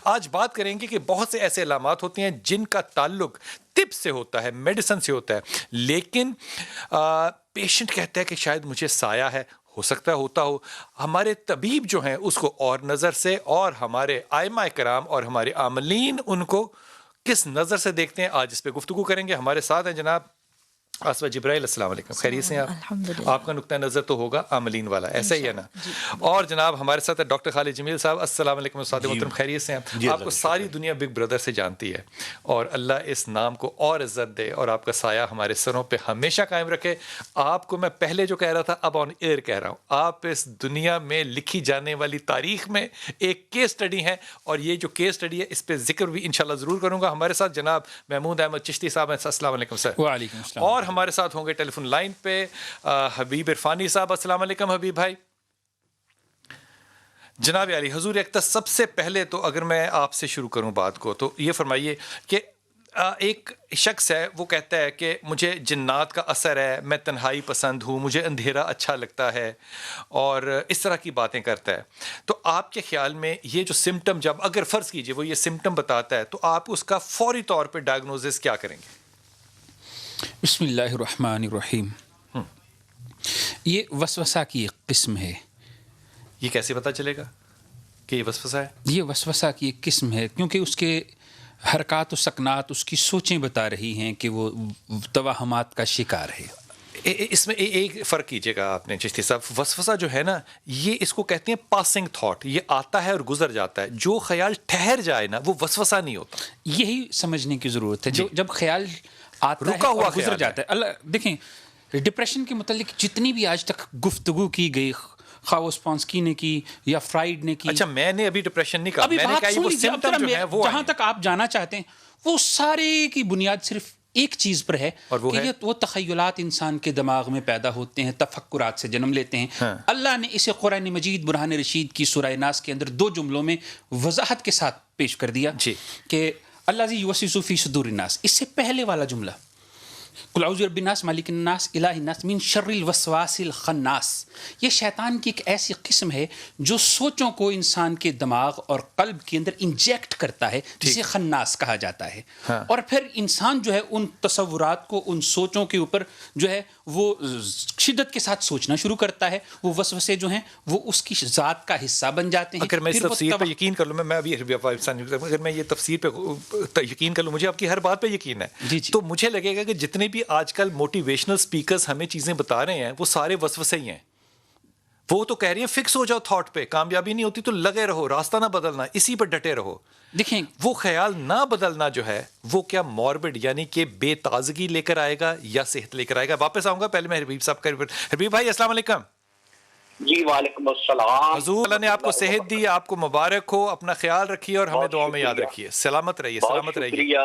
آج بات کریں گے کہ بہت سے ایسے علامات ہوتے ہیں جن کا تعلق طب سے ہوتا ہے، میڈیسن سے ہوتا ہے، لیکن پیشنٹ کہتا ہے کہ شاید مجھے سایہ ہے، ہو سکتا ہے ہوتا ہو. ہمارے طبیب جو ہیں اس کو اور نظر سے، اور ہمارے ائمہ کرام اور ہمارے عاملین ان کو کس نظر سے دیکھتے ہیں، آج اس پہ گفتگو کریں گے. ہمارے ساتھ ہیں جناب آصفہ جبرائیل. السلام علیکم، خیریت سے ہیں آپ؟ آپ کا نقطہ نظر تو ہوگا عاملین والا، ایسا ہی ہے نا؟ اور جناب ہمارے ساتھ ڈاکٹر خالد جمیل صاحب. السلام علیکم استاد محترم، خیریت سے ہیں؟ آپ کو ساری دنیا بگ بردر سے جانتی ہے، اور اللہ اس نام کو اور عزت دے اور آپ کا سایہ ہمارے سروں پہ ہمیشہ قائم رکھے. آپ کو میں پہلے جو کہہ رہا تھا اب آن ایئر کہہ رہا ہوں، آپ اس دنیا میں لکھی جانے والی تاریخ میں ایک کیس اسٹڈی ہیں، اور یہ جو کیس اسٹڈی ہے اس پہ ذکر بھی انشاءاللہ ضرور کروں گا. ہمارے ساتھ جناب محمود احمد چشتی صاحب ہیں. السلام علیکم سر. وعلیکم السلام. اور ہمارے ساتھ ہوں گے ٹیلی فون لائن پہ حبیب عرفانی صاحب. السلام علیکم حبیب بھائی. جناب علی حضور اقدس، سب سے پہلے تو اگر میں آپ سے شروع کروں بات کو، تو یہ فرمائیے کہ ایک شخص ہے وہ کہتا ہے کہ مجھے جنات کا اثر ہے، میں تنہائی پسند ہوں، مجھے اندھیرا اچھا لگتا ہے، اور اس طرح کی باتیں کرتا ہے. تو آپ کے خیال میں یہ جو سمٹم، جب اگر فرض کیجئے وہ یہ سمٹم بتاتا ہے، تو آپ اس کا فوری طور پہ ڈائگنوزس کیا کریں گے؟ بسم اللہ الرحمن الرحیم. یہ وسوسہ کی ایک قسم ہے. یہ کیسے پتہ چلے گا کہ یہ وسوسہ ہے؟ یہ وسوسہ کی ایک قسم ہے کیونکہ اس کے حرکات و سکنات، اس کی سوچیں بتا رہی ہیں کہ وہ توہمات کا شکار ہے. اس میں ایک فرق کیجیے گا آپ نے چشتی صاحب. وسوسہ جو ہے نا، یہ اس کو کہتے ہیں پاسنگ تھاٹ. یہ آتا ہے اور گزر جاتا ہے. جو خیال ٹھہر جائے نا وہ وسوسہ نہیں ہوتا. یہی سمجھنے کی ضرورت ہے. جب خیال آتا ہے اور گزر جاتا ہے. اللہ دیکھیں، ڈپریشن کے متعلق جتنی بھی آج تک گفتگو کی گئی، خواہ اسپانسکی نے کی یا فرائیڈ نے کی. اچھا، میں نے ابھی ڈپریشن نہیں کہا، ابھی میں نے کہا وہ سمپٹم جو ہے وہ جہاں تک آپ جانا چاہتے ہیں وہ سارے کی بنیاد صرف ایک چیز پر ہے، اور وہ کہ وہ تخیلات انسان کے دماغ میں پیدا ہوتے ہیں، تفکرات سے جنم لیتے ہیں. اللہ نے اسے قرآن مجید برہان رشید کی سورہ ناس کے اندر 2 جملوں میں وضاحت کے ساتھ پیش کر دیا کہ الذی یوسوس فی صدور الناس. اس سے پہلے والا جملہ قل اعوذ برب الناس مالک الناس الہ الناس من شر الوسواس الخناس. یہ شیطان کی ایک ایسی قسم ہے جو سوچوں کو انسان کے دماغ اور قلب کے اندر انجیکٹ کرتا ہے، جسے خناس کہا جاتا ہے. اور پھر انسان جو ہے ان تصورات کو، ان سوچوں کے اوپر جو ہے وہ شدت کے ساتھ سوچنا شروع کرتا ہے. وہ وسوسے جو ہیں وہ اس کی ذات کا حصہ بن جاتے ہیں. اگر میں اس تفسیر پہ یقین کر لوں، میں ابھی اگر میں یہ تفسیر پہ یقین کر لوں، مجھے آپ کی ہر بات پہ یقین ہے، تو مجھے لگے گا کہ جتنے بھی آج کل موٹیویشنل سپیکرز ہمیں چیزیں بتا رہے ہیں وہ سارے وسوسے ہی ہیں. وہ تو کہہ رہی ہیں فکس ہو جاؤ تھاٹ پہ، کامیابی نہیں ہوتی تو لگے رہو، راستہ نہ بدلنا، اسی پہ ڈٹے رہو. دیکھیں، وہ خیال نہ بدلنا جو ہے وہ کیا موربڈ یعنی کہ بے تازگی لے کر آئے گا یا صحت لے کر آئے گا؟ واپس آؤں گا، پہلے میں حبیب صاحب کا. حبیب بھائی السلام علیکم. جی وعلیکم السلام. حضور اللہ نے آپ کو صحت دی، آپ کو مبارک ہو. اپنا خیال رکھیے اور ہمیں دعا میں یاد رکھیے. سلامت رہیے، سلامت رہیے.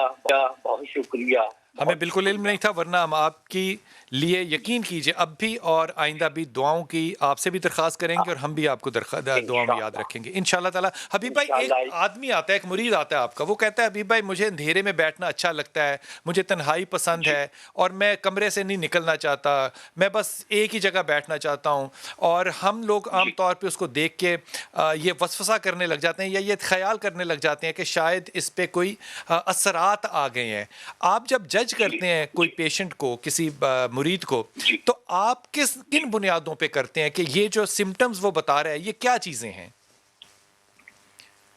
بہت شکریہ. ہمیں بالکل علم نہیں تھا، ورنہ ہم آپ کی لیے یقین کیجئے اب بھی اور آئندہ بھی دعاؤں کی آپ سے بھی درخواست کریں گے، اور ہم بھی آپ کو دعا میں یاد رکھیں گے انشاءاللہ تعالی. حبیب بھائی، ایک آدمی آتا ہے، ایک مرید آتا ہے آپ کا، وہ کہتا ہے حبیب بھائی مجھے اندھیرے میں بیٹھنا اچھا لگتا ہے، مجھے تنہائی پسند ہے، اور میں کمرے سے نہیں نکلنا چاہتا، میں بس ایک ہی جگہ بیٹھنا چاہتا ہوں. اور ہم لوگ عام طور پہ اس کو دیکھ کے یہ وسوسہ کرنے لگ جاتے ہیں یا یہ خیال کرنے لگ جاتے ہیں کہ شاید اس پہ کوئی اثرات آ گئے ہیں. آپ جب جج کرتے ہیں کوئی پیشنٹ کو، کسی مرید کو، تو آپ کن بنیادوں پہ کرتے ہیں کہ یہ جو سمٹمز وہ بتا رہے ہیں یہ کیا چیزیں ہیں؟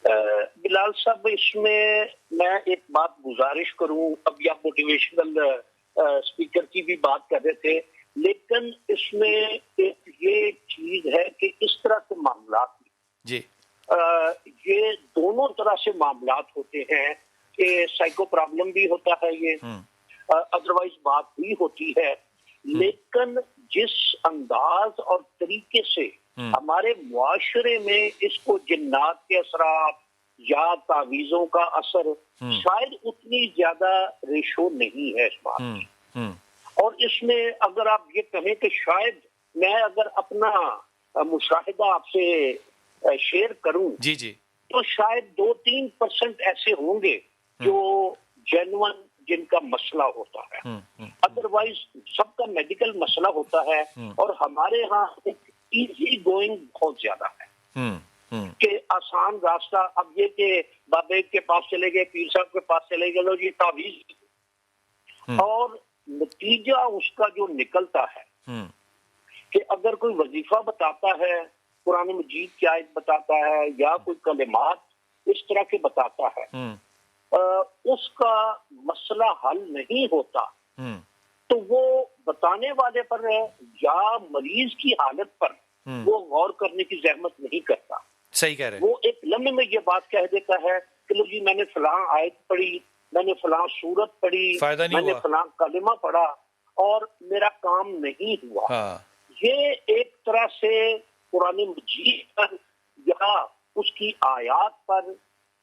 بلال صاحب، اس میں ایک بات گزارش کروں. اب یا موٹیویشنل اسپیکر کی بھی بات کر رہے تھے، لیکن اس میں ایک یہ چیز ہے کہ اس طرح کے معاملات جی یہ دونوں طرح سے معاملات ہوتے ہیں کہ سائیکو پرابلم بھی ہوتا ہے، یہ ادروائز بات بھی ہوتی ہے. لیکن جس انداز اور طریقے سے ہمارے معاشرے میں اس کو جنات کے اثرات یا تعویذوں کا اثر، شاید اتنی زیادہ ریشو نہیں ہے اس بات کی. اور اس میں اگر آپ یہ کہیں کہ شاید میں اگر اپنا مشاہدہ آپ سے شیئر کروں تو شاید 2-3% ایسے ہوں گے جو جینون جن کا مسئلہ ہوتا ہے. ادروائز سب کا میڈیکل مسئلہ ہوتا ہے، اور ہمارے ہاں ایک ایزی گوئنگ بہت زیادہ ہے. کہ آسان راستہ اب یہ کہ بابے کے پاس چلے گئے، پیر صاحب کے پاس چلے گئے، لو جی تعویذ، اور نتیجہ اس کا جو نکلتا ہے کہ اگر کوئی وظیفہ بتاتا ہے، قرآن مجید کی آیت بتاتا ہے یا کوئی کلمات اس طرح کے بتاتا ہے، اس کا مسئلہ حل نہیں ہوتا، تو وہ بتانے والے پر یا مریض کی حالت پر وہ غور کرنے کی زحمت نہیں کرتا. صحیح کہہ رہے ہیں. وہ ایک لمحے میں یہ بات کہہ دیتا ہے کہ لو جی میں نے فلاں آیت پڑھی، میں نے فلاں سورت پڑھی، میں نے فلاں کلمہ پڑھا اور میرا کام نہیں ہوا. یہ ایک طرح سے قرآن مجید پر یا اس کی آیات پر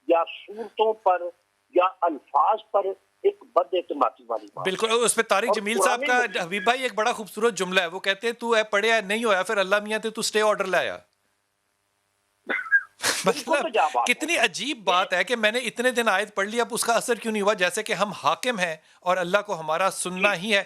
یا صورتوں پر یا الفاظ پر ایک بد اعتمادی والی بات. بالکل. اس پہ طارق جمیل صاحب کا حبیب بھائی ایک بڑا خوبصورت جملہ ہے، وہ کہتے ہیں تو پڑھیا نہیں ہویا، پھر اللہ میاں تو سٹے آرڈر لایا. مطلب کتنی عجیب بات ہے کہ میں نے اتنے دن آیت پڑھ لی، اب اس کا اثر کیوں نہیں ہوا؟ جیسے کہ ہم حاکم ہیں اور اللہ کو ہمارا سننا ہی ہے.